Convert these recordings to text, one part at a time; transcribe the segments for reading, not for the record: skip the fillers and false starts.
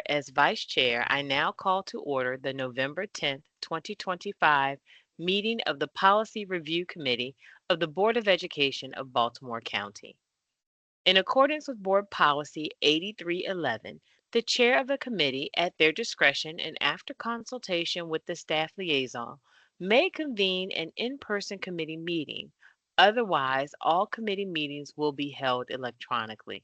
As Vice Chair, I now call to order the November 10th, 2025 meeting of the Policy Review Committee of the Board of Education of Baltimore County. In accordance with Board Policy 8311, the chair of the committee, at their discretion and after consultation with the staff liaison, may convene an in-person committee meeting. Otherwise, all committee meetings will be held electronically.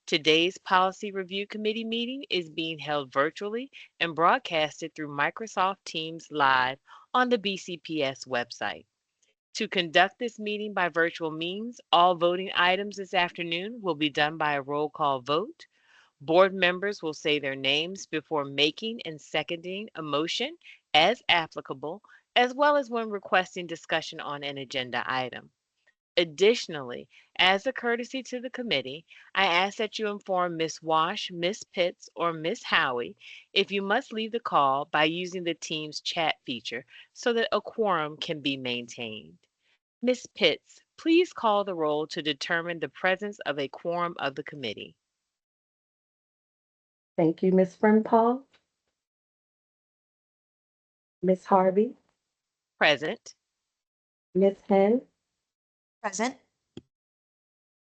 Today's Policy Review Committee meeting is being held virtually and broadcasted through Microsoft Teams Live on the BCPS website. To conduct this meeting by virtual means, all voting items this afternoon will be done by a roll call vote. Board members will say their names before making and seconding a motion as applicable, as well as when requesting discussion on an agenda item. Additionally, as a courtesy to the committee, I ask that you inform Ms. Wash, Ms. Pitts, or Ms. Howie if you must leave the call by using the Teams chat feature so that a quorum can be maintained. Ms. Pitts, please call the roll to determine the presence of a quorum of the committee. Thank you, Ms. Frimpong. Ms. Harvey, Present. Ms. Hen, Present.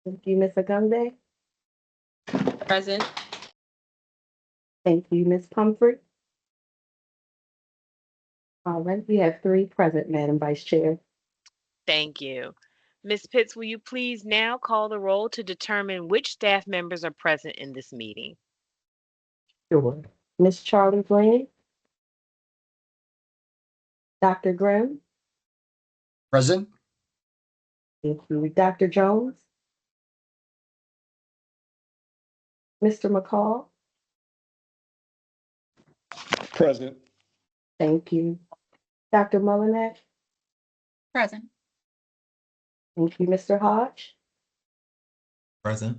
thank you, Ms. Agunde, Present. thank you, Ms. Pumphrey. All right, we have 3 present, Madam Vice Chair. Thank you. Ms. Pitts, will you please now call the roll to determine which staff members are present in this meeting? Sure. Ms. Charlie Green, Dr. Grimm, Present. thank you, Dr. Jones, Mr. McCall, Present. thank you, Dr. Mullinack, Present. thank you, Mr. Hodge, Present.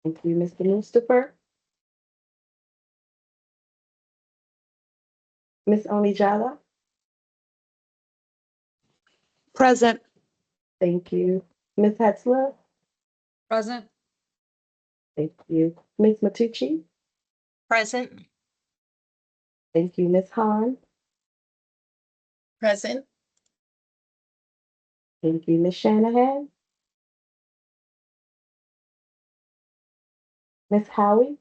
thank you, Mr. Mustafer, Ms. Onijala, Present. thank you, Ms. Hetzler, Present. thank you, Ms. Matucci, Present. thank you, Ms. Hahn, Present. thank you, Ms. Shanahan, Ms. Howie,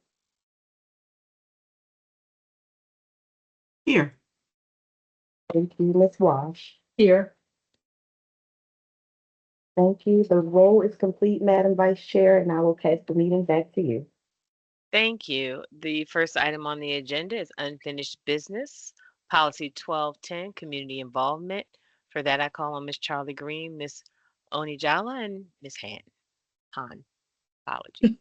Here. thank you, Ms. Wash. Here. Thank you. The roll is complete, Madam Vice Chair, and I will pass the meeting back to you. Thank you. The first item on the agenda is unfinished business, policy 1210, community involvement. For that, I call on Ms. Charlie Green, Ms. Onijala, and Ms. Han. Apology.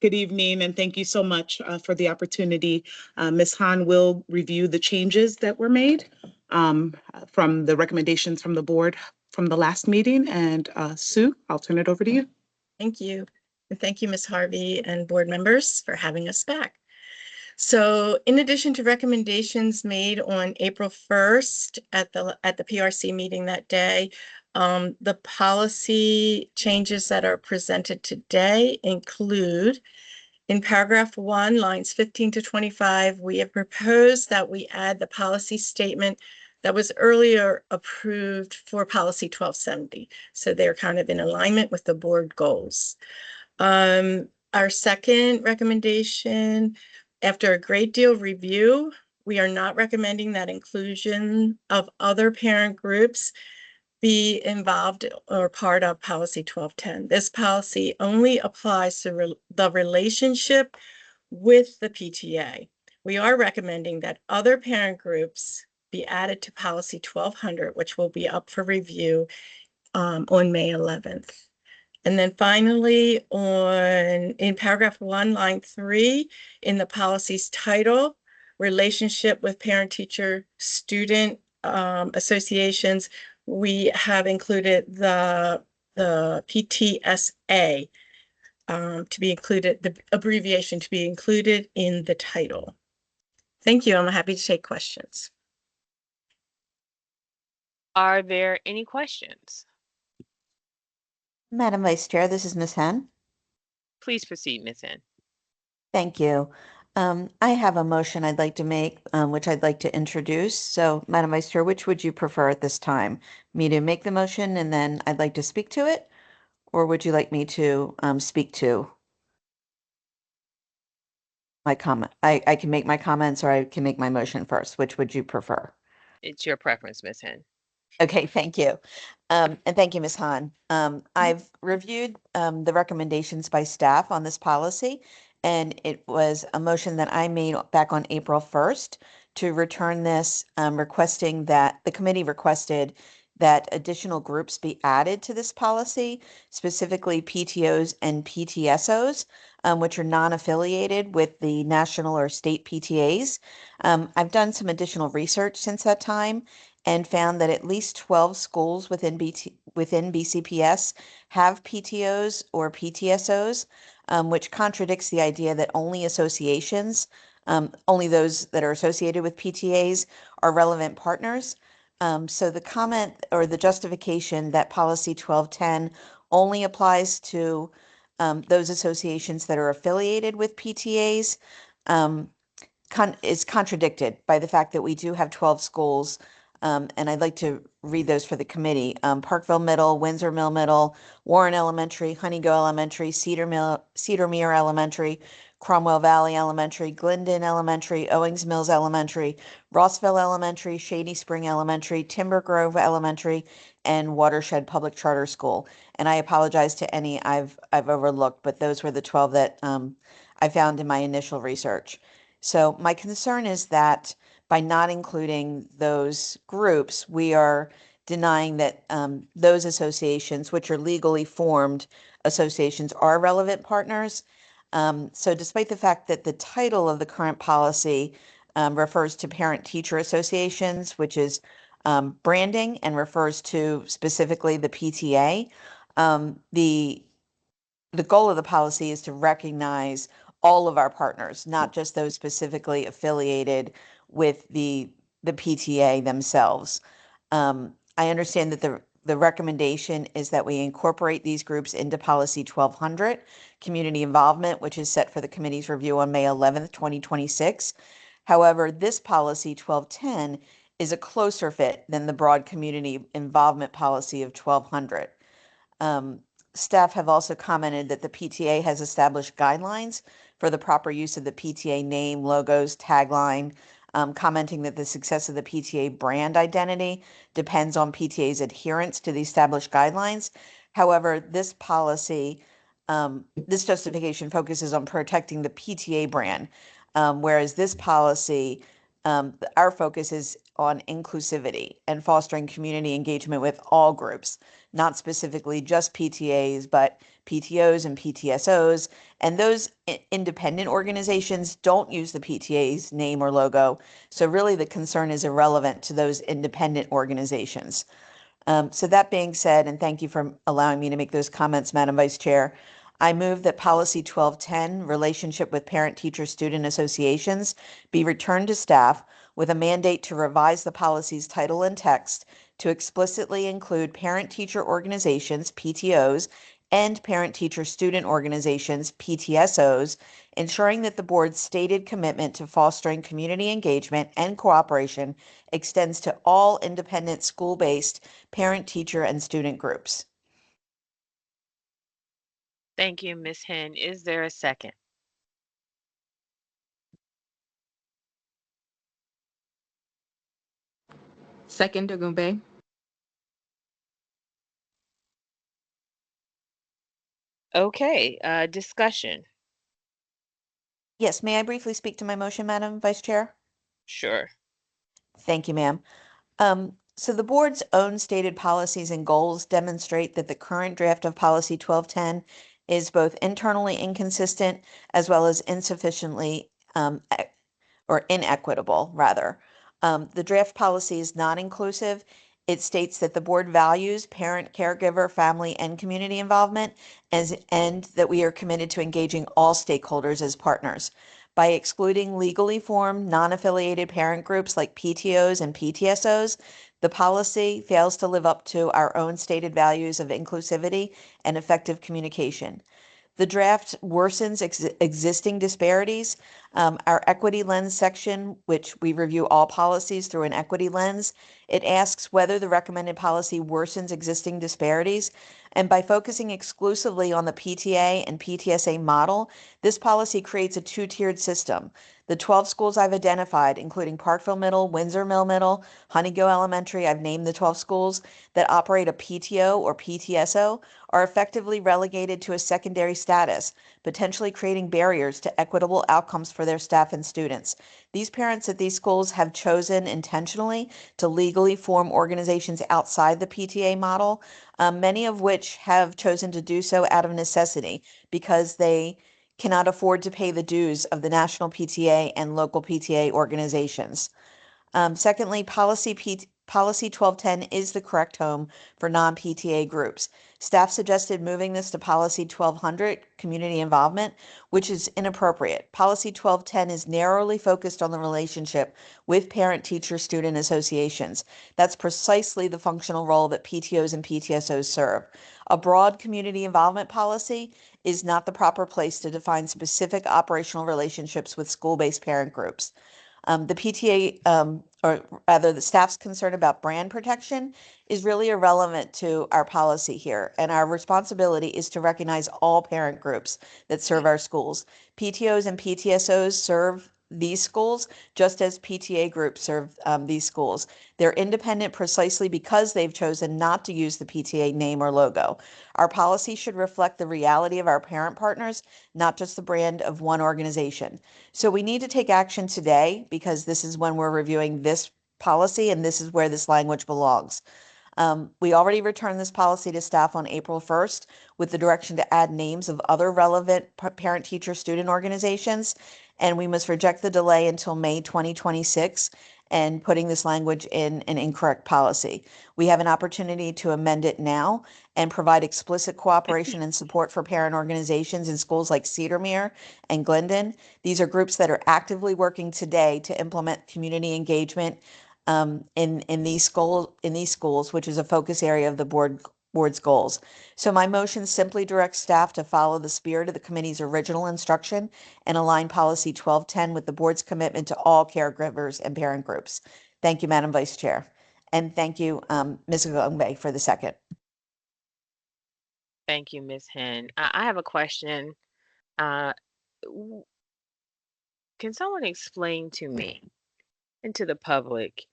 Good evening, and thank you so much for the opportunity. Ms. Han will review the changes that were made from the recommendations from the board from the last meeting. And Sue, I'll turn it over to you. Thank you. And thank you, Ms. Harvey and board members for having us back. So in addition to recommendations made on April 1st at the PRC meeting that day, the policy changes that are presented today include in paragraph 1, lines 15 to 25, we have proposed that we add the policy statement that was earlier approved for policy 1270. So they're kind of in alignment with the board goals. Our second recommendation, after a great deal of review, we are not recommending that inclusion of other parent groups be involved or part of policy 1210. This policy only applies to the relationship with the PTA. We are recommending that other parent groups be added to policy 1200, which will be up for review on May 11th. And then finally, in paragraph 1, line 3, in the policy's title, relationship with parent, teacher, student associations, we have included the PTSA to be included, the abbreviation to be included in the title. Thank you. I'm happy to take questions. Are there any questions? Madam Vice Chair, this is Ms. Hen. Please proceed, Ms. Hen. Thank you. I have a motion I'd like to make, which I'd like to introduce. So, Madam Vice Chair, which would you prefer at this time? Me to make the motion and then I'd like to speak to it? Or would you like me to speak to my comment? I can make my comments or I can make my motion first. Which would you prefer? It's your preference, Ms. Hen. Okay, thank you. And thank you, Ms. Han. I've reviewed the recommendations by staff on this policy, and it was a motion that I made back on April 1st to return this, requesting that the committee requested that additional groups be added to this policy, specifically PTOs and PTSOs, which are non-affiliated with the national or state PTAs. I've done some additional research since that time and found that at least 12 schools within BCPS have PTOs or PTSOs, which contradicts the idea that only associations, only those that are associated with PTAs are relevant partners. So the comment or the justification that policy 1210 only applies to those associations that are affiliated with PTAs is contradicted by the fact that we do have 12 schools, and I'd like to read those for the committee. Parkville Middle, Windsor Mill Middle, Warren Elementary, Honeygo Elementary, Cedarmere Elementary, Cromwell Valley Elementary, Glendon Elementary, Owings Mills Elementary, Rossville Elementary, Shady Spring Elementary, Timber Grove Elementary, and Watershed Public Charter School. And I apologize to any I've overlooked, but those were the 12 that I found in my initial research. So my concern is that by not including those groups, we are denying that those associations, which are legally formed associations, are relevant partners. So despite the fact that the title of the current policy refers to parent-teacher associations, which is branding and refers to specifically the PTA, the goal of the policy is to recognize all of our partners, not just those specifically affiliated with the PTA themselves. I understand that the recommendation is that we incorporate these groups into policy 1200, community involvement, which is set for the committee's review on May 11th, 2026. However, this policy 1210 is a closer fit than the broad community involvement policy of 1200. Staff have also commented that the PTA has established guidelines for the proper use of the PTA name, logos, tagline, commenting that the success of the PTA brand identity depends on PTA's adherence to the established guidelines. However, this policy, this justification focuses on protecting the PTA brand, whereas this policy, our focus is on inclusivity and fostering community engagement with all groups, not specifically just PTAs, but PTOs and PTSOs. And those independent organizations don't use the PTA's name or logo. So really the concern is irrelevant to those independent organizations. So that being said, and thank you for allowing me to make those comments, Madam Vice Chair, I move that policy 1210, relationship with parent-teacher student associations, be returned to staff with a mandate to revise the policy's title and text to explicitly include parent-teacher organizations, PTOs, and parent-teacher student organizations, PTSOs, ensuring that the board's stated commitment to fostering community engagement and cooperation extends to all independent school-based parent, teacher, and student groups. Thank you, Ms. Hen. Is there a second? Second, Ogumbe. Okay, discussion. Yes, may I briefly speak to my motion, Madam Vice Chair? Sure. Thank you, ma'am. So the board's own stated policies and goals demonstrate that the current draft of policy 1210 is both internally inconsistent as well as insufficiently or inequitable, rather. The draft policy is not inclusive. It states that the board values parent, caregiver, family, and community involvement, and that we are committed to engaging all stakeholders as partners. By excluding legally formed, non-affiliated parent groups like PTOs and PTSOs, the policy fails to live up to our own stated values of inclusivity and effective communication. The draft worsens existing disparities. Our equity lens section, which we review all policies through an equity lens, it asks whether the recommended policy worsens existing disparities. And by focusing exclusively on the PTA and PTSA model, this policy creates a two-tiered system. The 12 schools I've identified, including Parkville Middle, Windsor Mill Middle, Honeygo Elementary, I've named the 12 schools that operate a PTO or PTSO, are effectively relegated to a secondary status, potentially creating barriers to equitable outcomes for their staff and students. These parents at these schools have chosen intentionally to legally form organizations outside the PTA model, many of which have chosen to do so out of necessity because they cannot afford to pay the dues of the national PTA and local PTA organizations. Secondly, Policy 1210 is the correct home for non-PTA groups. Staff suggested moving this to Policy 1200, Community Involvement, which is inappropriate. Policy 1210 is narrowly focused on the relationship with parent-teacher-student associations. That's precisely the functional role that PTOs and PTSOs serve. A broad community involvement policy is not the proper place to define specific operational relationships with school-based parent groups. The PTA, or rather the staff's concern about brand protection is really irrelevant to our policy here. And our responsibility is to recognize all parent groups that serve our schools. PTOs and PTSOs serve these schools just as PTA groups serve these schools. They're independent precisely because they've chosen not to use the PTA name or logo. Our policy should reflect the reality of our parent partners, not just the brand of one organization. So we need to take action today because this is when we're reviewing this policy and this is where this language belongs. We already returned this policy to staff on April 1st with the direction to add names of other relevant parent, teacher, student organizations, and we must reject the delay until May 2026 and putting this language in an incorrect policy. We have an opportunity to amend it now and provide explicit cooperation and support for parent organizations in schools like Cedarmere and Glendon. These are groups that are actively working today to implement community engagement in these schools, which is a focus area of the board's goals. So my motion simply directs staff to follow the spirit of the committee's original instruction and align policy 1210 with the board's commitment to all caregivers and parent groups. Thank you, Madam Vice Chair. And thank you, Ms. Gombe, for the second. Thank you, Ms. Hen. I have a question. Uh, can someone explain to me and to the public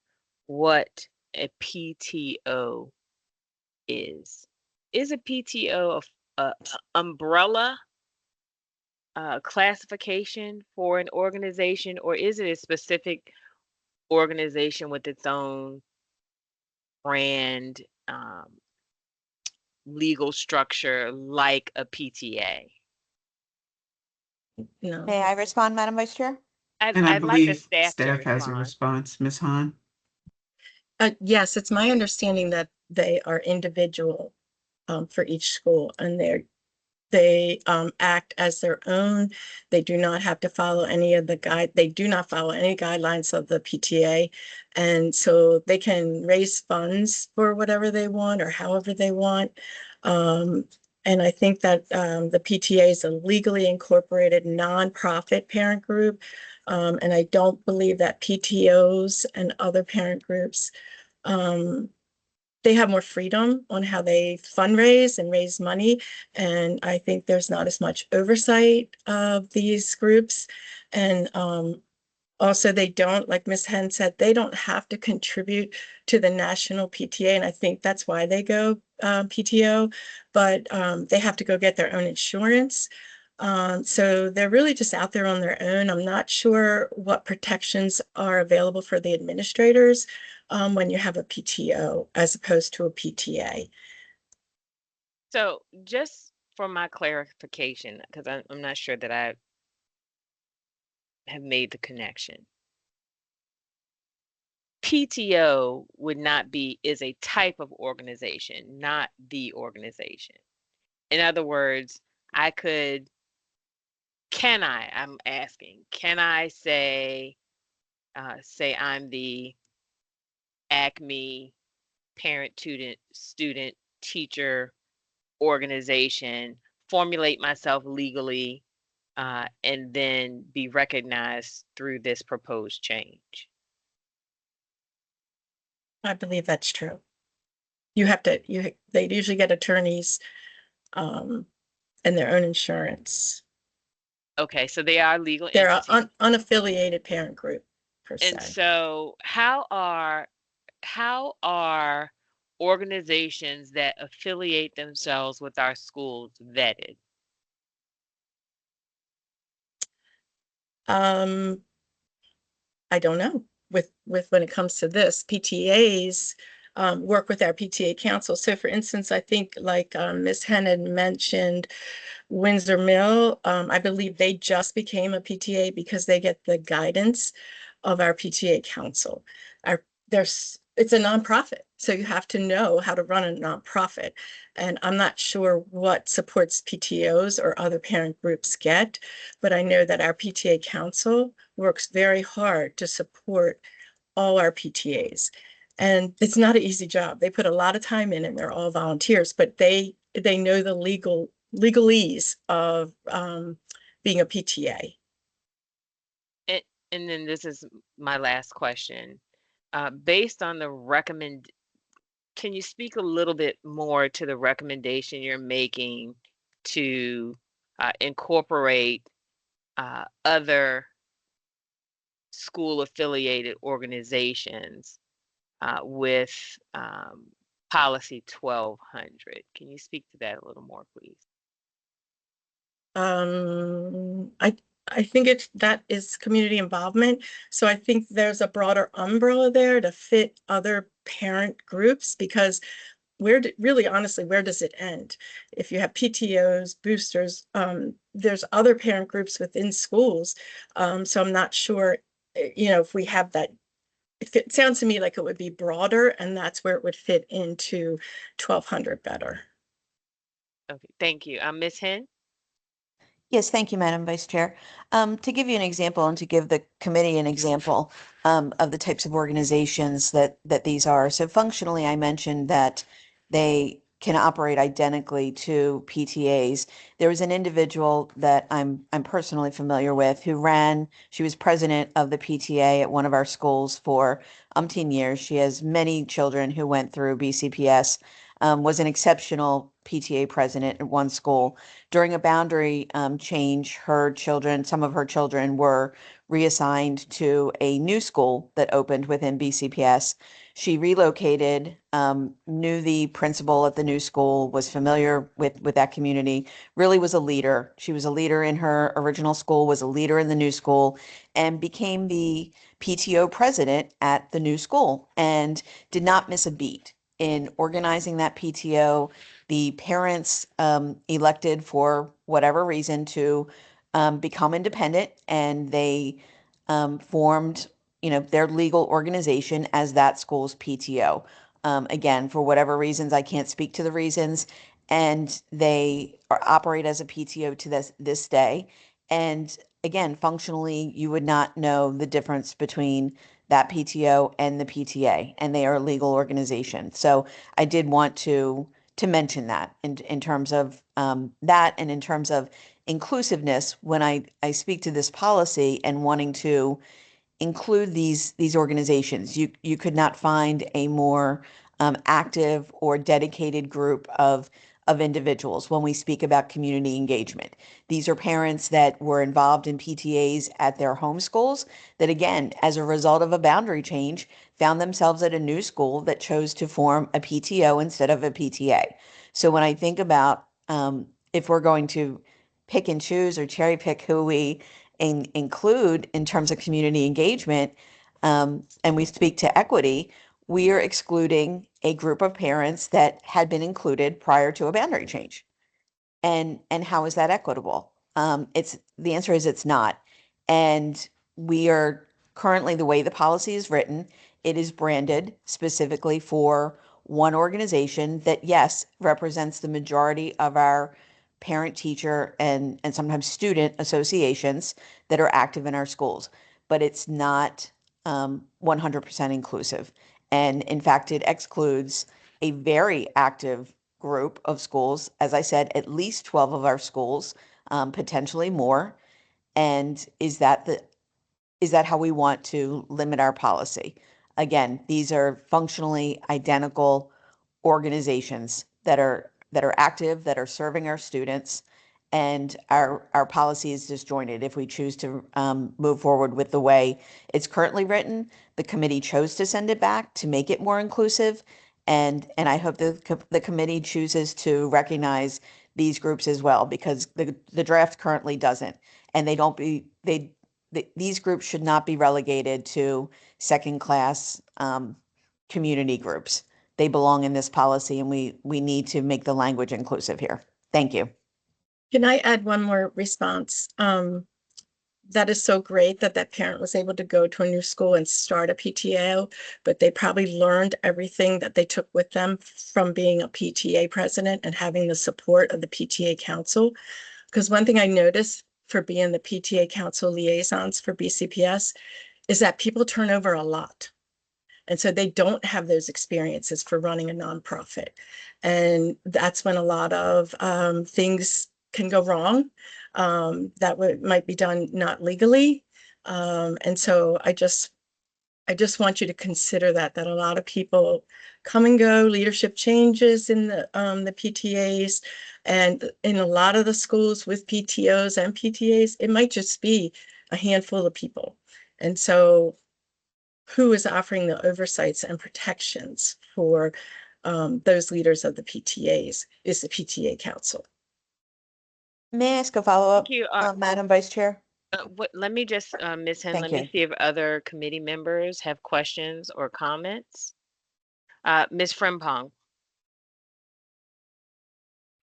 what a PTO is? Is a PTO a umbrella classification for an organization, or is it a specific organization with its own brand, legal structure like a PTA? No. May I respond, Madam Vice Chair? And I I'd like the believe staff to staff has a respond. response. Ms. Hahn? Yes, it's my understanding that they are individual for each school, and they act as their own. They do not have to follow any of the they do not follow any guidelines of the PTA. And so they can raise funds for whatever they want or however they want. And I think that the PTA is a legally incorporated nonprofit parent group. And I don't believe that PTOs and other parent groups, they have more freedom on how they fundraise and raise money. And I think there's not as much oversight of these groups. And also they don't, like Ms. Hen said, they don't have to contribute to the national PTA. And I think that's why they go PTO, but they have to go get their own insurance. So they're really just out there on their own. I'm not sure what protections are available for the administrators when you have a PTO as opposed to a PTA. So just for my clarification, because I'm not sure that I have made the connection. PTO would not be, is a type of organization, not the organization. In other words, I'm asking, can I say I'm the Acme parent student teacher organization formulate myself legally and then be recognized through this proposed change. I believe that's true. You have to, they usually get attorneys and their own insurance. Okay, so they are legal They're entities. unaffiliated parent group per And se. so how are organizations that affiliate themselves with our schools vetted? I don't know. With when it comes to this, PTAs work with our PTA council. So for instance, I think like Ms. Hen had mentioned Windsor Mill, I believe they just became a PTA because they get the guidance of our PTA council. It's a nonprofit, so you have to know how to run a nonprofit. And I'm not sure what supports PTOs or other parent groups get, but I know that our PTA council works very hard to support all our PTAs. And it's not an easy job. They put a lot of time in and they're all volunteers, but they know the legalese of being a PTA. And then this is my last question. Based on the can you speak a little bit more to the recommendation you're making to incorporate other school affiliated organizations with policy 1200? Can you speak to that a little more, please? I think that is community involvement. So I think there's a broader umbrella there to fit other parent groups, because really honestly, where does it end? If you have PTOs, boosters, there's other parent groups within schools. So I'm not sure, if we have that. It sounds to me like it would be broader, and that's where it would fit into 1200 better. Okay, thank you. Ms. Hen? Yes, thank you, Madam Vice Chair. To give you an example and to give the committee an example of the types of organizations that these are. So functionally, I mentioned that they can operate identically to PTAs. There was an individual that I'm personally familiar with who she was president of the PTA at one of our schools for umpteen years. She has many children who went through BCPS, was an exceptional PTA president at one school. During a boundary change, some of her children were reassigned to a new school that opened within BCPS. She relocated, knew the principal at the new school, was familiar with that community, really was a leader. She was a leader in her original school, was a leader in the new school, and became the PTO president at the new school and did not miss a beat in organizing that PTO. The parents elected for whatever reason to become independent, and they formed, their legal organization as that school's PTO. Again, for whatever reasons, I can't speak to the reasons, and they operate as a PTO to this day. And again, functionally, you would not know the difference between that PTO and the PTA, and they are a legal organization. So I did want to mention that in terms of that, and in terms of inclusiveness when I speak to this policy and wanting to include these organizations. You could not find a more active or dedicated group of individuals when we speak about community engagement. These are parents that were involved in PTAs at their home schools that, again, as a result of a boundary change, found themselves at a new school that chose to form a PTO instead of a PTA. So when I think about if we're going to pick and choose or cherry pick who we include in terms of community engagement, and we speak to equity, we are excluding a group of parents that had been included prior to a boundary change. And how is that equitable? The answer is it's not. And we are currently, the way the policy is written, it is branded specifically for one organization that, yes, represents the majority of our parent, teacher, and sometimes student associations that are active in our schools. But it's not 100% inclusive. And in fact, it excludes a very active group of schools, as I said, at least 12 of our schools, potentially more. And is that how we want to limit our policy? Again, these are functionally identical organizations that are active, that are serving our students, and our policy is disjointed if we choose to move forward with the way it's currently written. The committee chose to send it back to make it more inclusive, and I hope the committee chooses to recognize these groups as well, because the draft currently doesn't, and these groups should not be relegated to second class community groups. They belong in this policy, and we need to make the language inclusive here. Thank you. Can I add one more response? That is so great that that parent was able to go to a new school and start a PTO, but they probably learned everything that they took with them from being a PTA president and having the support of the PTA council. Because one thing I noticed for being the PTA council liaisons for BCPS is that people turn over a lot. And so they don't have those experiences for running a nonprofit. And that's when a lot of things can go wrong that might be done not legally. And so I just want you to consider that a lot of people come and go, leadership changes in the PTAs, and in a lot of the schools with PTOs and PTAs, it might just be a handful of people. And so who is offering the oversights and protections for those leaders of the PTAs is the PTA Council. May I ask a follow-up, Thank you. Madam Vice Chair? Let me just, Ms. Hen, Thank let you. me see if other committee members have questions or comments. Ms. Frimpong.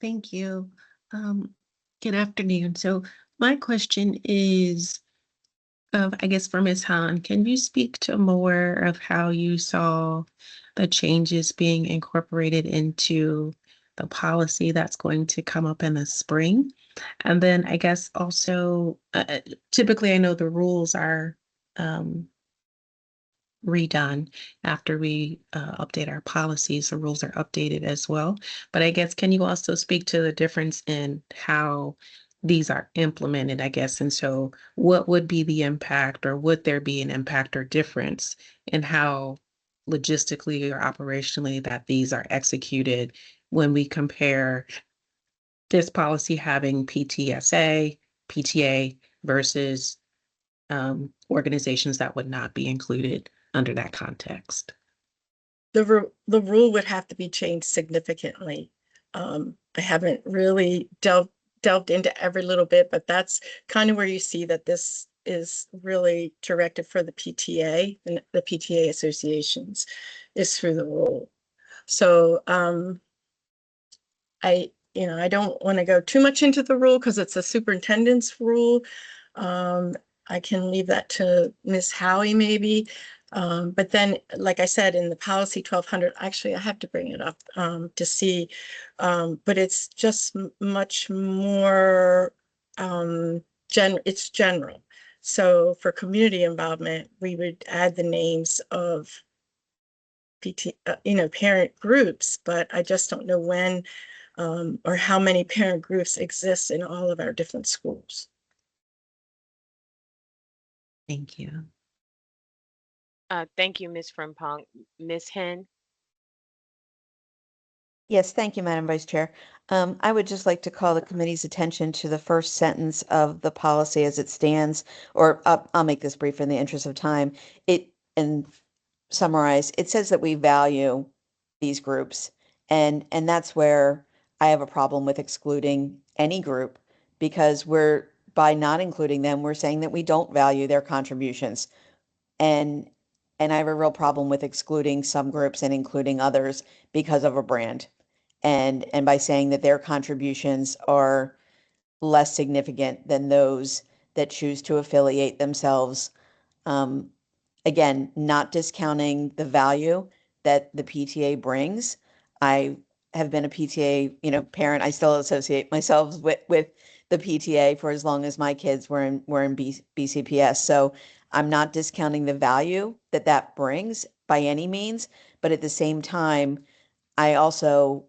Thank you. Good afternoon. So my question is, I guess for Ms. Hahn, can you speak to more of how you saw the changes being incorporated into the policy that's going to come up in the spring? And then I guess also, typically I know the rules are redone after we update our policies. The rules are updated as well. But I guess, can you also speak to the difference in how these are implemented, I guess? And so what would be the impact, or would there be an impact or difference in how logistically or operationally that these are executed when we compare this policy having PTSA, PTA versus organizations that would not be included under that context? The rule would have to be changed significantly. I haven't really delved into every little bit, but that's kind of where you see that this is really directed for the PTA and the PTA associations is through the rule. So I don't want to go too much into the rule because it's a superintendent's rule. I can leave that to Ms. Howie maybe. But then, like I said, in the policy 1200, actually, I have to bring it up to see, but it's just much more it's general. So for community involvement, we would add the names of parent groups, but I just don't know when or how many parent groups exist in all of our different schools. Thank you. Thank you, Ms. Frimpong. Ms. Hen. Yes, thank you, Madam Vice Chair. I would just like to call the committee's attention to the first sentence of the policy as it stands, or I'll make this brief in the interest of time. And summarize, it says that we value these groups, and that's where I have a problem with excluding any group, because by not including them, we're saying that we don't value their contributions. And I have a real problem with excluding some groups and including others because of a brand. And by saying that their contributions are less significant than those that choose to affiliate themselves. Again, not discounting the value that the PTA brings. I have been a PTA, parent. I still associate myself with the PTA for as long as my kids were in BCPS. So I'm not discounting the value that brings by any means, but at the same time, I also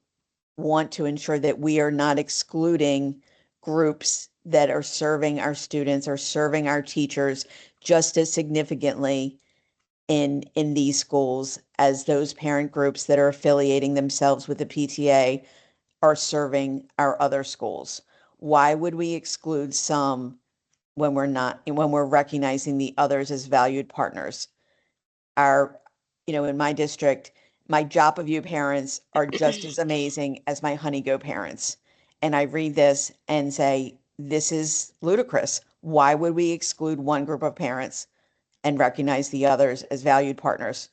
want to ensure that we are not excluding groups that are serving our students or serving our teachers just as significantly in these schools as those parent groups that are affiliating themselves with the PTA are serving our other schools. Why would we exclude some when we're recognizing the others as valued partners? In my district, my Joppa View parents are just as amazing as my Honey Go parents. And I read this and say, this is ludicrous. Why would we exclude one group of parents and recognize the others as valued partners?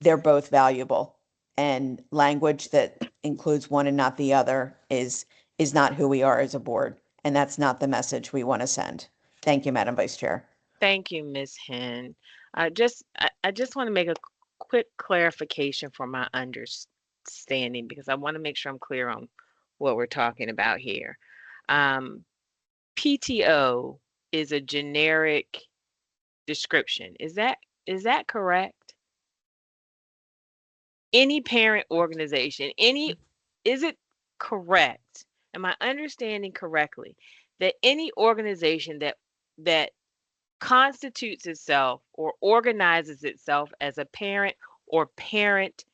They're both valuable. And language that includes one and not the other is not who we are as a board. And that's not the message we want to send. Thank you, Madam Vice Chair. Thank you, Ms. Hen. I just want to make a quick clarification for my understanding because I want to make sure I'm clear on what we're talking about here. PTO is a generic description. Is that correct? Any parent organization, is it correct? Am I understanding correctly that any organization that constitutes itself or organizes itself as a parent or parent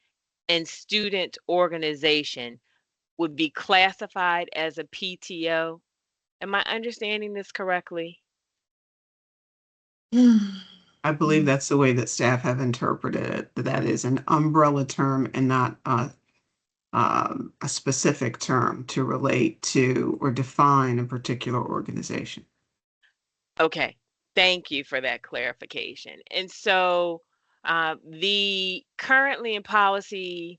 and student organization would be classified as a PTO? Am I understanding this correctly? I believe that's the way that staff have interpreted it. That is an umbrella term and not a specific term to relate to or define a particular organization. Okay, thank you for that clarification. And so the currently in policy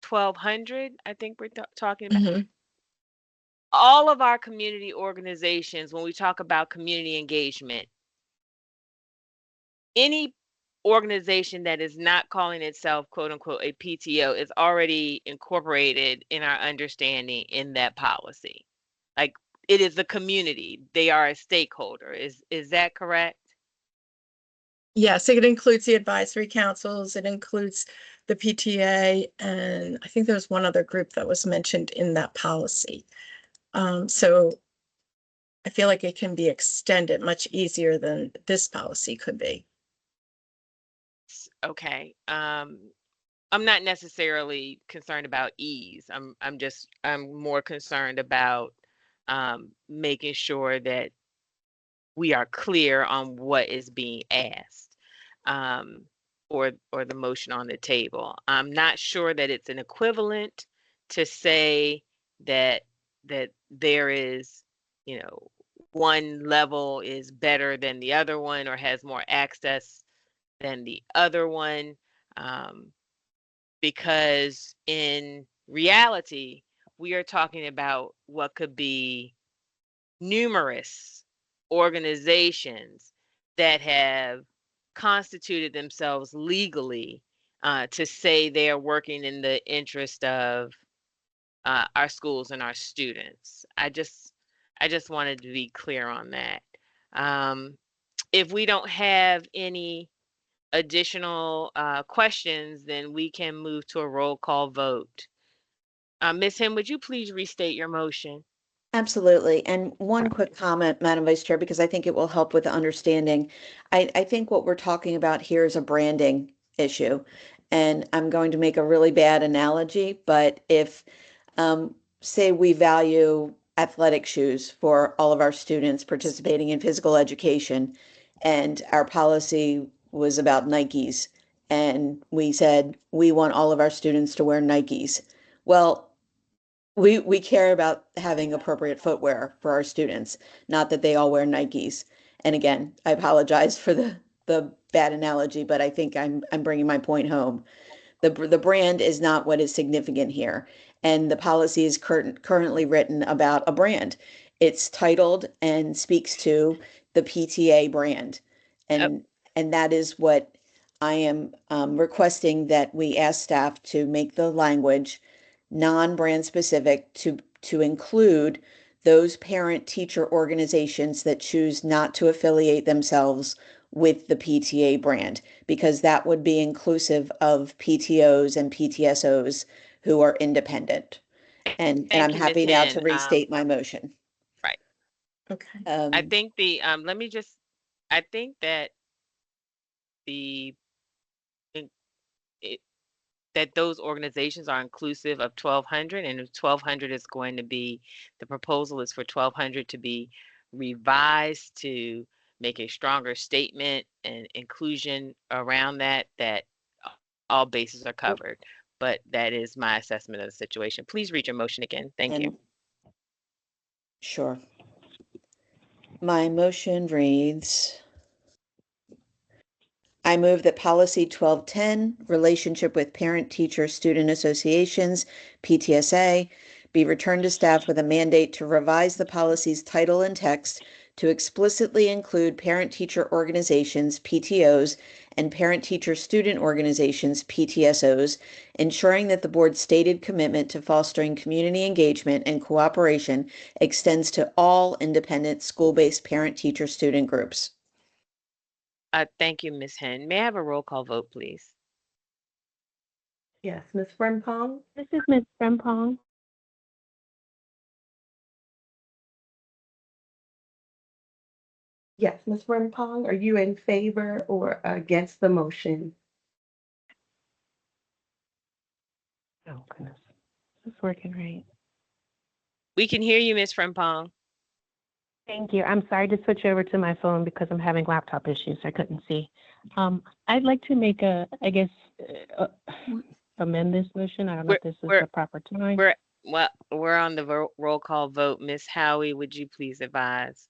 1200, I think we're talking about, Mhm. all of our community organizations, when we talk about community engagement, any organization that is not calling itself quote unquote a PTO is already incorporated in our understanding in that policy. Like it is the community, they are a stakeholder. Is that correct? Yes, it includes the advisory councils, it includes the PTA, and I think there's one other group that was mentioned in that policy. So I feel like it can be extended much easier than this policy could be. Okay. I'm not necessarily concerned about ease. I'm more concerned about making sure that we are clear on what is being asked, or the motion on the table. I'm not sure that it's an equivalent to say that there is, one level is better than the other one or has more access than the other one, because in reality, we are talking about what could be numerous organizations that have constituted themselves legally to say they are working in the interest of our schools and our students. I just wanted to be clear on that. If we don't have any additional questions, then we can move to a roll call vote. Ms. Hem, would you please restate your motion? Absolutely. And one quick comment, Madam Vice Chair, because I think it will help with the understanding. I think what we're talking about here is a branding issue. And I'm going to make a really bad analogy, but if, say, we value athletic shoes for all of our students participating in physical education, and our policy was about Nikes, and we said we want all of our students to wear Nikes. Well, we care about having appropriate footwear for our students, not that they all wear Nikes. And again, I apologize for the bad analogy, but I think I'm bringing my point home. The brand is not what is significant here, and the policy is currently written about a brand. It's titled and speaks to the PTA brand, and that is what I am requesting, that we ask staff to make the language non-brand specific to include those parent teacher organizations that choose not to affiliate themselves with the PTA brand, because that would be inclusive of PTOs and PTSOs who are independent. And I'm Thank you, Ms. happy now to Hen. restate my motion. Right. Okay. I think let me just, I think that the, in- it, that those organizations are inclusive of 1,200, and if 1,200 is going to be, the proposal is for 1,200 to be revised to make a stronger statement and inclusion around that, that all bases are covered. But that is my assessment of the situation. Please read your motion again. Thank you. And sure. My motion reads, I move that policy 1210, relationship with parent teacher student associations, PTSA, be returned to staff with a mandate to revise the policy's title and text to explicitly include parent teacher organizations, PTOs, and parent teacher student organizations, PTSOs, ensuring that the board's stated commitment to fostering community engagement and cooperation extends to all independent school-based parent teacher student groups. Thank you, Ms. Hen. May I have a roll call vote, please? Yes, Ms. Frimpong? This is Ms. Frimpong. Yes, Ms. Frimpong, are you in favor or against the motion? Oh, goodness. Is this working right? We can hear you, Ms. Frimpong. Thank you. I'm sorry to switch over to my phone because I'm having laptop issues. I couldn't see. I'd like to make amend this motion. I don't know if this is the proper time. We're on the roll call vote. Ms. Howie, would you please advise?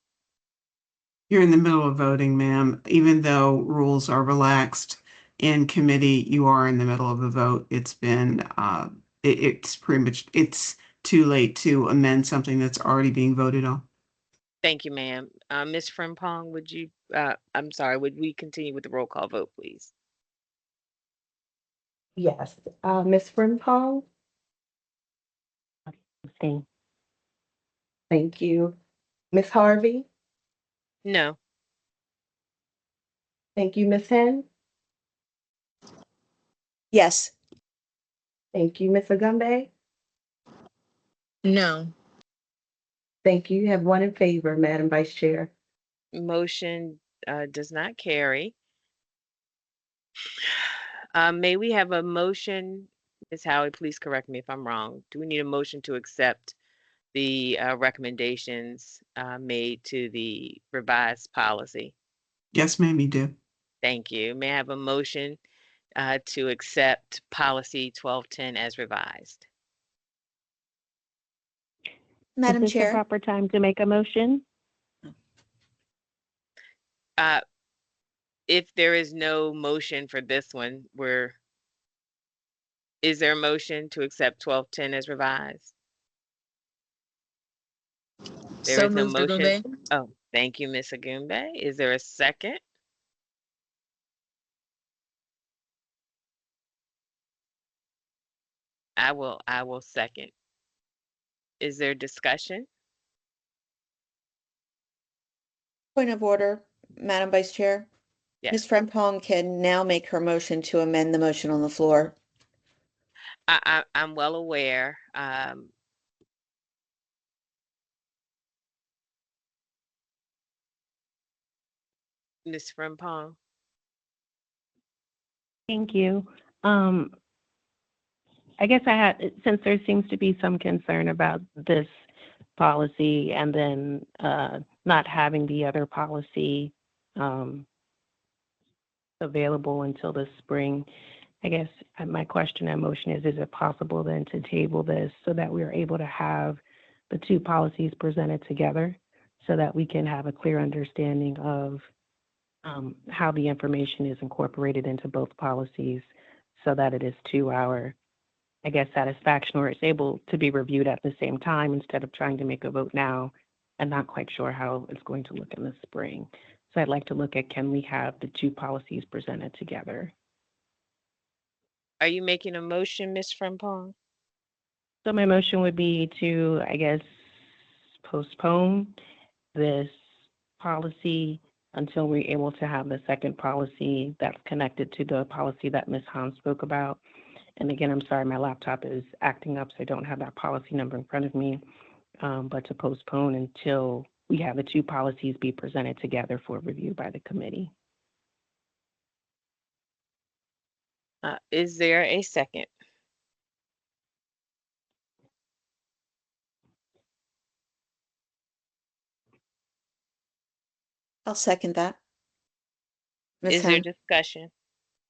You're in the middle of voting, ma'am. Even though rules are relaxed in committee, you are in the middle of the vote. It's been, it's pretty much, it's too late to amend something that's already being voted on. Thank you, ma'am. Ms. Frimpong, would you, I'm sorry, would we continue with the roll call vote, please? Yes. Ms. Frimpong? Abstain. Thank you. Ms. Harvey? No. Thank you, Ms. Hen? Yes. Thank you, Ms. Agumbe? No. Thank you. You have one in favor, Madam Vice Chair. Motion does not carry. May we have a motion? Ms. Howie, please correct me if I'm wrong. Do we need a motion to accept the recommendations made to the revised policy? Yes, ma'am, you do. Thank you. May I have a motion to accept policy 1210 as revised? Madam Is this the Chair. proper time to make a motion? If there is no motion for this one, is there a motion to accept 1210 as revised? There is no motion. Oh, thank you, Ms. Agumbe. Is there a second? I will second. Is there discussion? Point of order, Madam Vice Chair. Yes. Ms. Frimpong can now make her motion to amend the motion on the floor. I'm well aware. Ms. Frimpong. Thank you. I guess since there seems to be some concern about this policy and then not having the other policy available until the spring, I guess my question and motion is it possible then to table this so that we are able to have the two policies presented together so that we can have a clear understanding of how the information is incorporated into both policies so that it is to our, I guess, satisfaction, or it's able to be reviewed at the same time instead of trying to make a vote now and not quite sure how it's going to look in the spring. So I'd like to look at, can we have the two policies presented together? Are you making a motion, Ms. Frimpong? So my motion would be to, I guess, postpone this policy until we're able to have the second policy that's connected to the policy that Ms. Hahn spoke about. And again, I'm sorry, my laptop is acting up, so I don't have that policy number in front of me, but to postpone until we have the two policies be presented together for review by the committee. Is there a second? I'll second that. Ms. Is there Hen? discussion?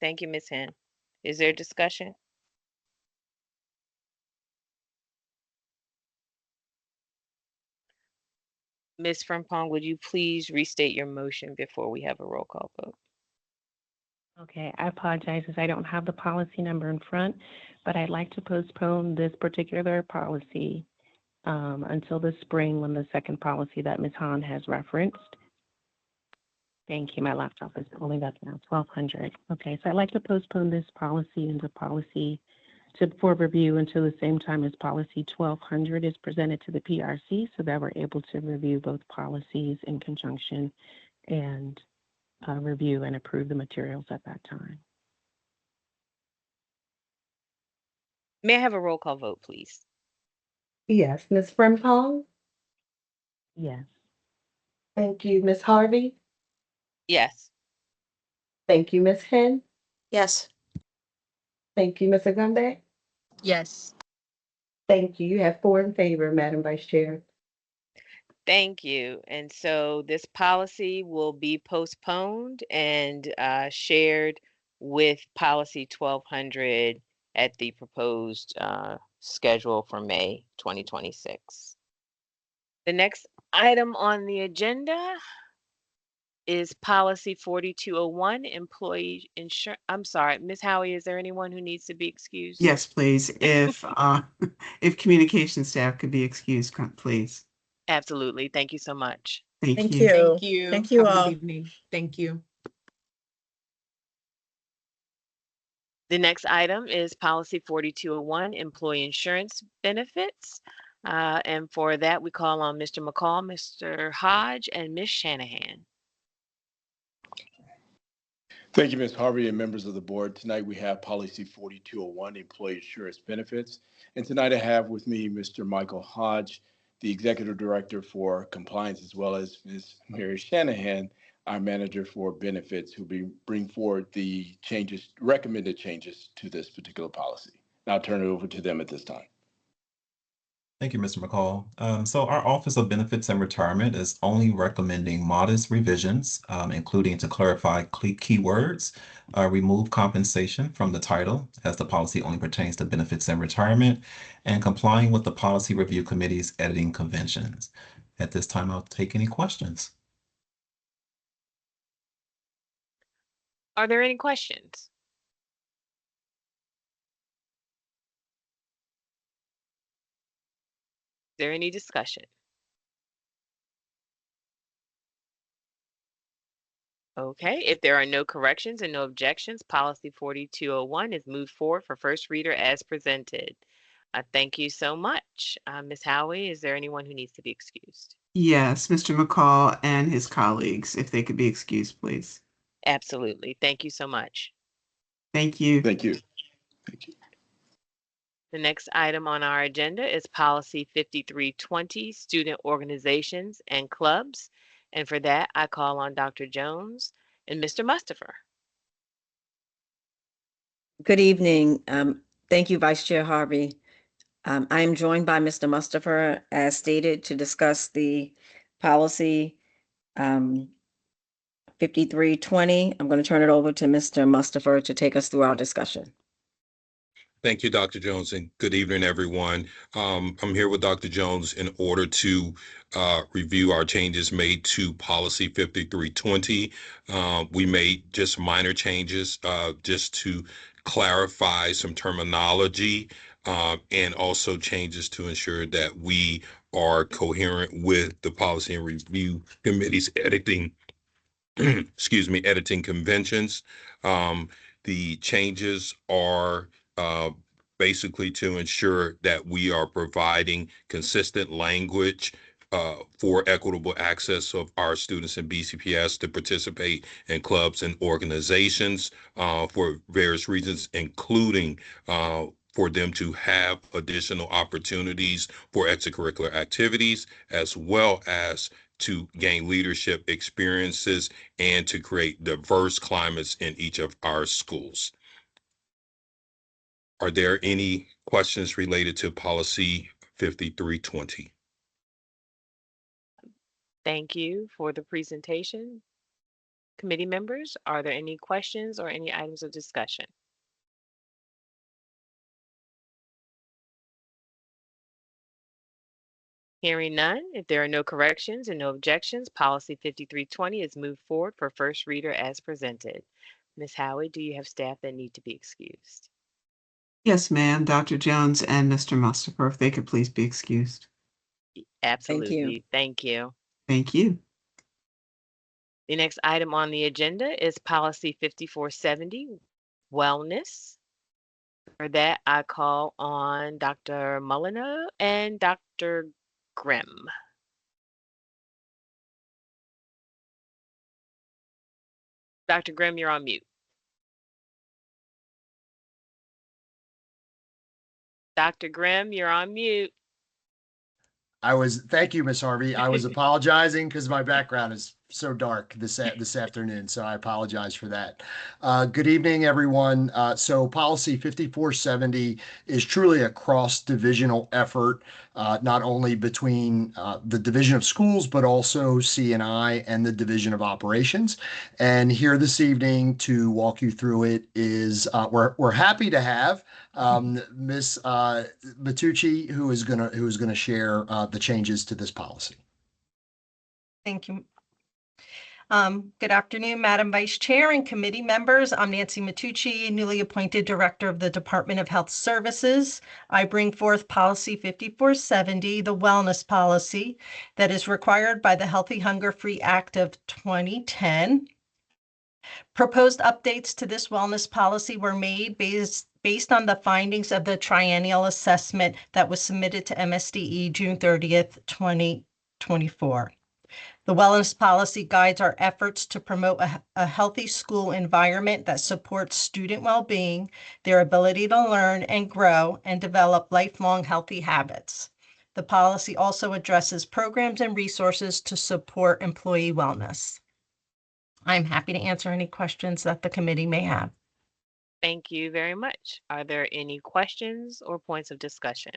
Thank you, Ms. Hen. Is there discussion? Ms. Frimpong, would you please restate your motion before we have a roll call vote? Okay, I apologize as I don't have the policy number in front, but I'd like to postpone this particular policy until the spring when the second policy that Ms. Hahn has referenced. Thank you. My laptop is pulling up now, 1200. Okay, so I'd like to postpone this policy into policy for review until the same time as policy 1200 is presented to the PRC so that we're able to review both policies in conjunction and review and approve the materials at that time. May I have a roll call vote, please? Yes, Ms. Frimpong? Yes. Thank you, Ms. Harvey. Yes. Thank you, Ms. Hen. Yes. Thank you, Ms. Agunde. Yes. Thank you. You have 4 in favor, Madam Vice Chair. Thank you. And so this policy will be postponed and shared with policy 1200 at the proposed schedule for May 2026. The next item on the agenda is policy 4201, employee insurance. I'm sorry, Ms. Howie, is there anyone who needs to be excused? Yes, please. If if communication staff could be excused, please. Absolutely. Thank you so much. Thank Thank you. you. Thank you. Thank you Have a good all. evening. Thank you. The next item is policy 4201, employee insurance benefits. And for that, we call on Mr. McCall, Mr. Hodge, and Ms. Shanahan. Thank you, Ms. Harvey and members of the board. Tonight we have policy 4201, employee insurance benefits. And tonight I have with me Mr. Michael Hodge, the executive director for compliance, as well as Ms. Mary Shanahan, our manager for benefits, who will bring forward the changes, recommended changes to this particular policy. Now I'll turn it over to them at this time. Thank you, Mr. McCall. So our Office of Benefits and Retirement is only recommending modest revisions, including to clarify keywords, remove compensation from the title, as the policy only pertains to benefits and retirement, and complying with the Policy Review Committee's editing conventions. At this time, I'll take any questions. Are there any questions? Is there any discussion? Okay, if there are no corrections and no objections, policy 4201 is moved forward for first reader as presented. Thank you so much. Ms. Howie, is there anyone who needs to be excused? Yes, Mr. McCall and his colleagues, if they could be excused, please. Absolutely. Thank you so much. Thank you. Thank you. Thank you. The next item on our agenda is policy 5320, student organizations and clubs. And for that, I call on Dr. Jones and Mr. Mustapher. Good evening. Thank you, Vice Chair Harvey. I am joined by Mr. Mustapher, as stated, to discuss the policy 5320. I'm going to turn it over to Mr. Mustapher to take us through our discussion. Thank you, Dr. Jones, and good evening, everyone. I'm here with Dr. Jones in order to review our changes made to policy 5320. We made just minor changes just to clarify some terminology and also changes to ensure that we are coherent with the Policy and Review Committee's editing editing conventions. The changes are basically to ensure that we are providing consistent language for equitable access of our students in BCPS to participate in clubs and organizations for various reasons, including for them to have additional opportunities for extracurricular activities, as well as to gain leadership experiences and to create diverse climates in each of our schools. Are there any questions related to policy 5320? Thank you for the presentation. Committee members, are there any questions or any items of discussion? Hearing none, if there are no corrections and no objections, policy 5320 is moved forward for first reader as presented. Ms. Howie, do you have staff that need to be excused? Yes, ma'am. Dr. Jones and Mr. Mustapher, if they could please be excused. Absolutely. Thank you. Thank you. The next item on the agenda is policy 5470, wellness. For that, I call on Dr. Molyneux and Dr. Grimm. Dr. Grimm, you're on mute. Dr. Grimm, you're on mute. Thank you, Miss Harvey. I was apologizing because my background is so dark this afternoon, so I apologize for that. Good evening, everyone. So policy 5470 is truly a cross-divisional effort, not only between the Division of Schools, but also C&I and the Division of Operations. And here this evening to walk you through it is we're happy to have Ms. Matucci, who is gonna share the changes to this policy. Thank you. Good afternoon, Madam Vice Chair and committee members. I'm Nancy Matucci, newly appointed Director of the Department of Health Services. I bring forth Policy 5470, the wellness policy that is required by the Healthy Hunger Free Act of 2010. Proposed updates to this wellness policy were made based on the findings of the triennial assessment that was submitted to MSDE June 30th, 2024. The wellness policy guides our efforts to promote a healthy school environment that supports student well-being, their ability to learn and grow and develop lifelong healthy habits. The policy also addresses programs and resources to support employee wellness. I'm happy to answer any questions that the committee may have. Thank you very much. Are there any questions or points of discussion?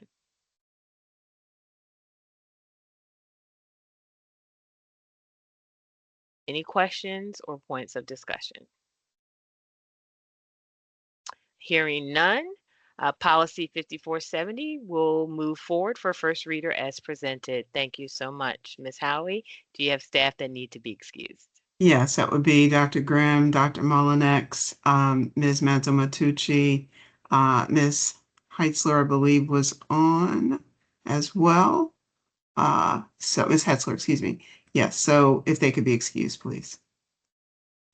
Any questions or points of discussion? Hearing none, policy 5470 will move forward for first reader as presented. Thank you so much. Ms. Howie, do you have staff that need to be excused? Yes, that would be Dr. Grimm, Dr. Mullinex, Ms. Matucci, Ms. Heitzler, I believe, was on as well. So Ms. Hetzler, excuse me. Yes, so if they could be excused, please.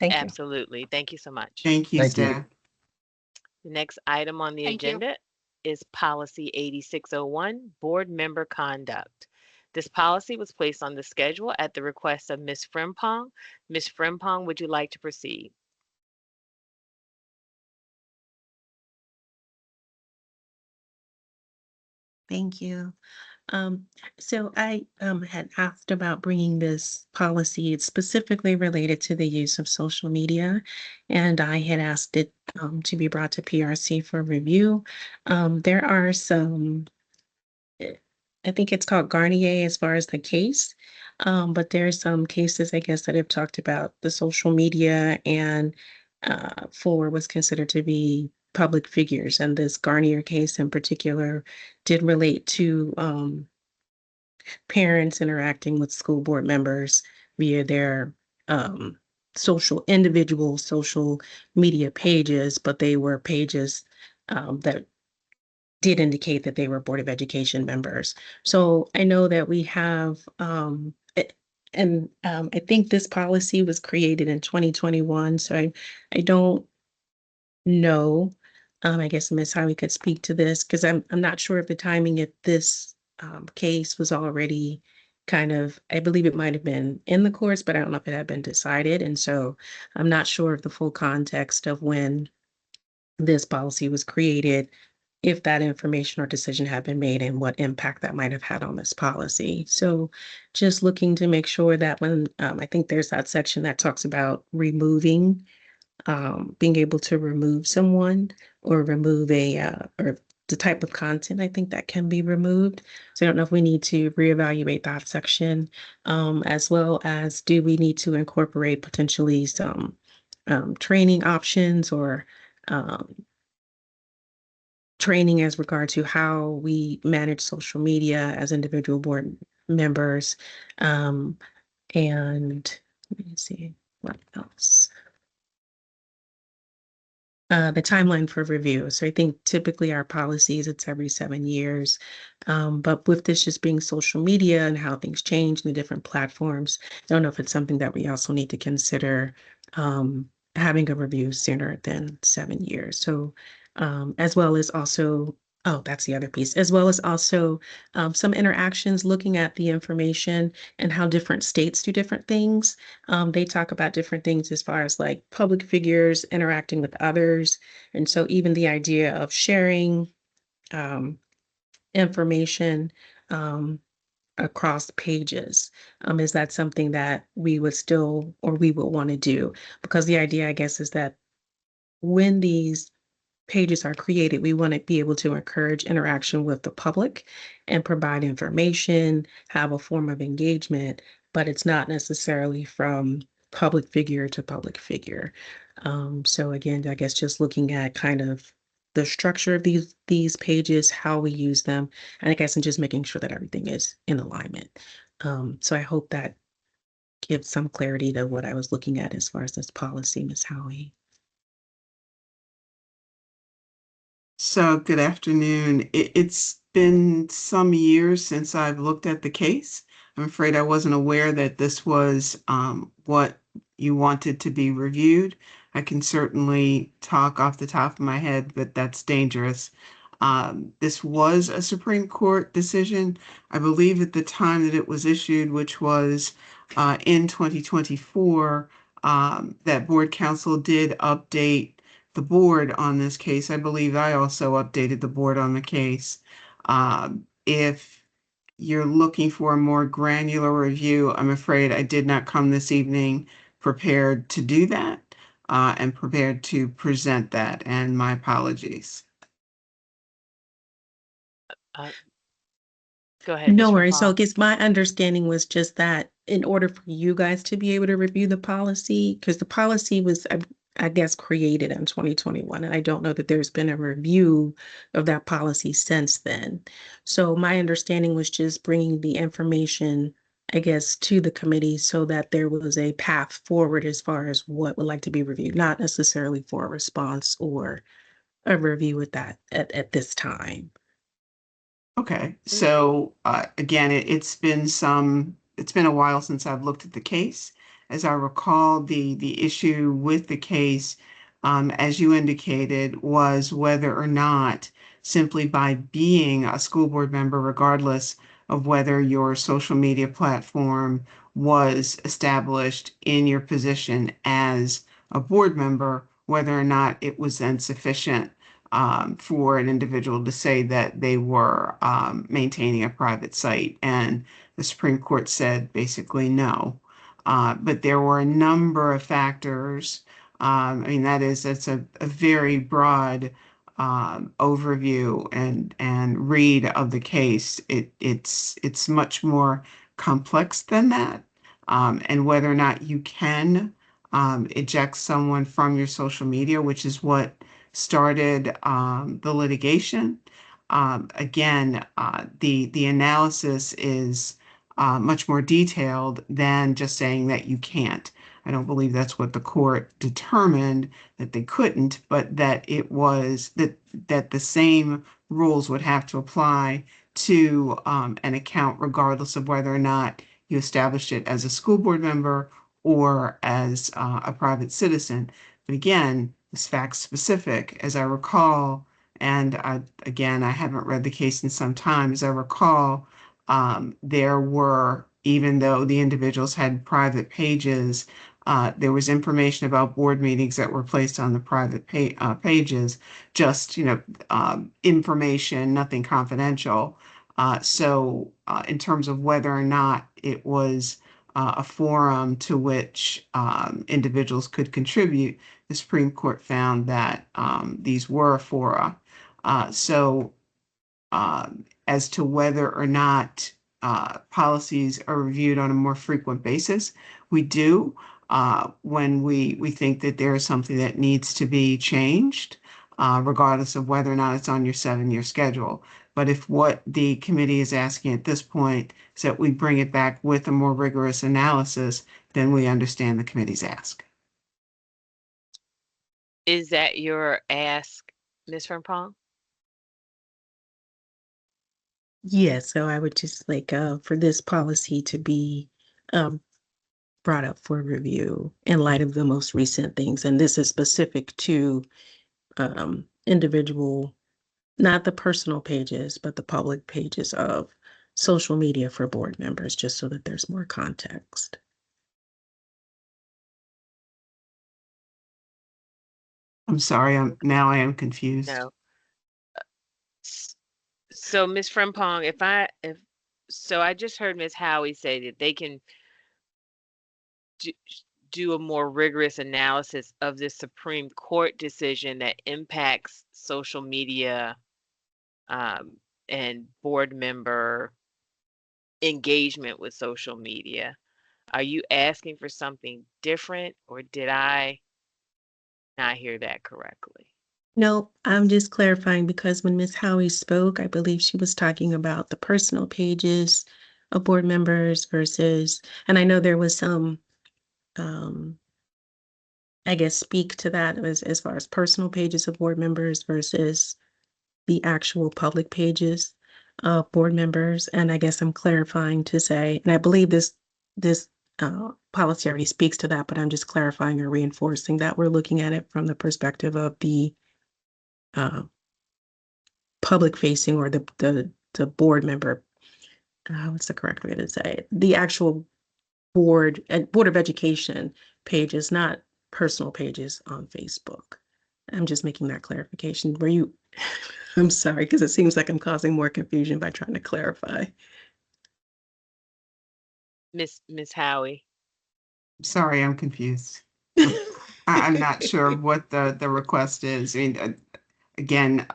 Thank you. Absolutely. Thank you so much. Thank you, staff. The next item on the agenda is policy 8601, board member conduct. This policy was placed on the schedule at the request of Ms. Frimpong. Ms. Frimpong, would you like to proceed? Thank you. So I had asked about bringing this policy. It's specifically related to the use of social media, and I had asked it to be brought to PRC for review. There are some, I think it's called Garnier as far as the case, but there's some cases, I guess, that have talked about the social media and for was considered to be public figures, and this Garnier case in particular did relate to parents interacting with school board members via their individual social media pages, but they were pages that did indicate that they were Board of Education members. So I know that we have, I think this policy was created in 2021, so I don't know. I guess Ms. Howie could speak to this because I'm not sure of the timing if this case was already kind of, I believe it might have been in the courts, but I don't know if it had been decided. And so I'm not sure of the full context of when this policy was created, if that information or decision had been made and what impact that might have had on this policy. So just looking to make sure that when, I think there's that section that talks about removing, being able to remove someone or remove or the type of content I think that can be removed. So I don't know if we need to reevaluate that section, as well as do we need to incorporate potentially some training options or um, training as regard to how we manage social media as individual board members. Um, and let me see what else. The timeline for review. So I think typically our policies, it's every 7 years. But with this just being social media and how things change in the different platforms, I don't know if it's something that we also need to consider having a review sooner than 7 years. So as well as also, oh, that's the other piece, as well as also some interactions looking at the information and how different states do different things. They talk about different things as far as like public figures interacting with others. And so even the idea of sharing um, information across pages, is that something that we would still or we would want to do? Because the idea, I guess, is that when these pages are created, we want to be able to encourage interaction with the public and provide information, have a form of engagement, but it's not necessarily from public figure to public figure. So again, I guess just looking at kind of the structure of these pages, how we use them, and I guess and just making sure that everything is in alignment. So I hope that gives some clarity to what I was looking at as far as this policy, Ms. Howie. So, good afternoon. It's been some years since I've looked at the case. I'm afraid I wasn't aware that this was what you wanted to be reviewed. I can certainly talk off the top of my head, but that's dangerous. This was a Supreme Court decision, I believe, at the time that it was issued, which was in 2024, that board counsel did update the board on this case. I believe I also updated the board on the case. If you're looking for a more granular review, I'm afraid I did not come this evening prepared to do that and prepared to present that, and my apologies. Uh, Go ahead, No Ms. worries. So I Rapal. guess my understanding was just that in order for you guys to be able to review the policy, because the policy was, I guess, created in 2021, and I don't know that there's been a review of that policy since then. So my understanding was just bringing the information, I guess, to the committee so that there was a path forward as far as what would like to be reviewed, not necessarily for a response or a review at that at this time. Okay, so again, it's been a while since I've looked at the case. As I recall, the issue with the case, as you indicated, was whether or not simply by being a school board member, regardless of whether your social media platform was established in your position as a board member, whether or not it was then sufficient for an individual to say that they were maintaining a private site. And the Supreme Court said basically no. But there were a number of factors. I mean, that's a very broad overview and read of the case. It's much more complex than that. And whether or not you can eject someone from your social media, which is what started the litigation. Again, the analysis is much more detailed than just saying that you can't. I don't believe that's what the court determined, that they couldn't, but that it was that the same rules would have to apply to an account regardless of whether or not you established it as a school board member or as a private citizen. But again, it's fact specific, as I recall, and again, I haven't read the case in some time. As I recall, there were even though the individuals had private pages, there was information about board meetings that were placed on the private pages, just, information, nothing confidential. So in terms of whether or not it was a forum to which individuals could contribute, the Supreme Court found that these were fora. So as to whether or not policies are reviewed on a more frequent basis, we do when we think that there is something that needs to be changed, regardless of whether or not it's on your 7-year schedule. But if what the committee is asking at this point is that we bring it back with a more rigorous analysis, then we understand the committee's ask. Is that your ask, Ms. Frimpong? Yeah, so I would just like for this policy to be brought up for review in light of the most recent things. And this is specific to individual, not the personal pages, but the public pages of social media for board members, just so that there's more context. I'm sorry, I am confused. No. So Ms. Frimpong, so I just heard Ms. Howie say that they can do a more rigorous analysis of this Supreme Court decision that impacts social media and board member engagement with social media. Are you asking for something different, or did I not hear that correctly? No, I'm just clarifying because when Ms. Howie spoke, I believe she was talking about the personal pages of board members versus, and I know there was some, I guess, speak to that as far as personal pages of board members versus the actual public pages of board members. And I guess I'm clarifying to say, and I believe this policy already speaks to that, but I'm just clarifying or reinforcing that we're looking at it from the perspective of the public facing or the board member. What's the correct way to say it? The actual board of education pages, not personal pages on Facebook. I'm just making that clarification. Were you, I'm sorry, because it seems like I'm causing more confusion by trying to clarify. Miss Howie. Sorry, I'm confused. I'm not sure what the request is. I mean, again,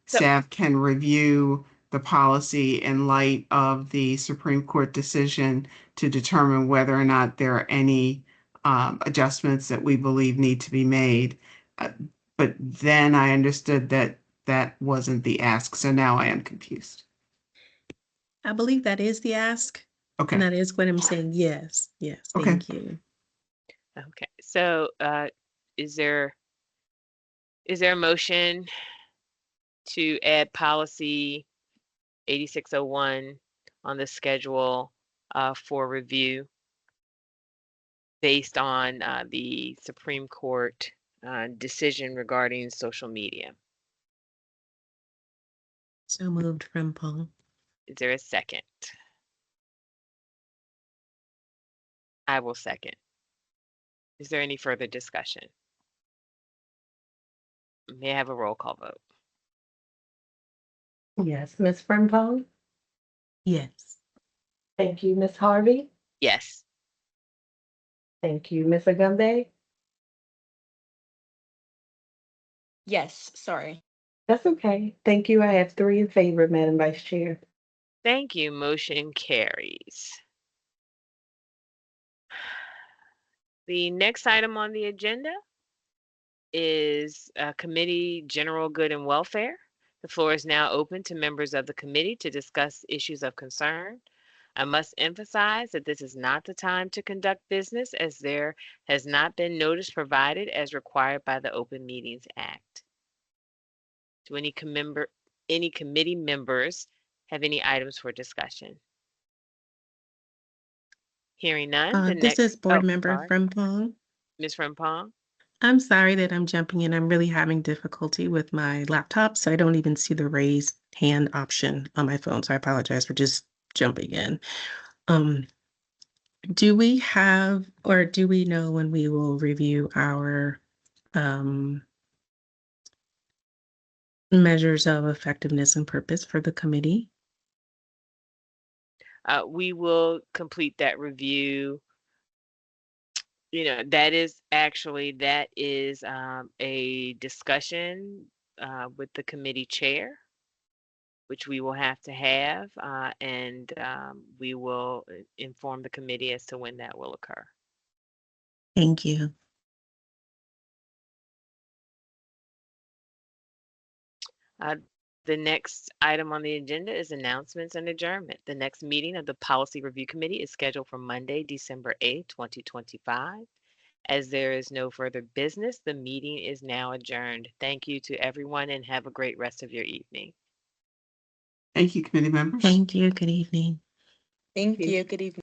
staff can review the policy in light of the Supreme Court decision to determine whether or not there are any adjustments that we believe need to be made. But then I understood that that wasn't the ask, so now I am confused. I believe that is the ask. Okay. And that is what I'm saying. Yes. Yes. Thank you. Okay. So is there a motion to add policy 8601 on the schedule for review based on the Supreme Court decision regarding social media? So moved, Frimpong. Is there a second? I will second. Is there any further discussion? May I have a roll call vote? Yes, Ms. Frimpong? Yes. Thank you, Ms. Harvey. Yes. Thank you, Ms. Agumbe. Yes, sorry. That's okay. Thank you. I have 3 in favor, Madam Vice Chair. Thank you. Motion carries. The next item on the agenda is Committee General Good and Welfare. The floor is now open to members of the committee to discuss issues of concern. I must emphasize that this is not the time to conduct business, as there has not been notice provided as required by the Open Meetings Act. Do any committee members have any items for discussion? Hearing none. This is board member Frimpong. Ms. Frimpong? I'm sorry that I'm jumping in. I'm really having difficulty with my laptop, so I don't even see the raise hand option on my phone. So I apologize for just jumping in. Do we have, or do we know when we will review our measures of effectiveness and purpose for the committee? We will complete that review. That is a discussion with the committee chair, which we will have to have, and we will inform the committee as to when that will occur. Thank you. The next item on the agenda is announcements and adjournment. The next meeting of the Policy Review Committee is scheduled for Monday, December 8th, 2025. As there is no further business, the meeting is now adjourned. Thank you to everyone and have a great rest of your evening. Thank you, committee members. Thank you. Good evening. Thank you. Good evening.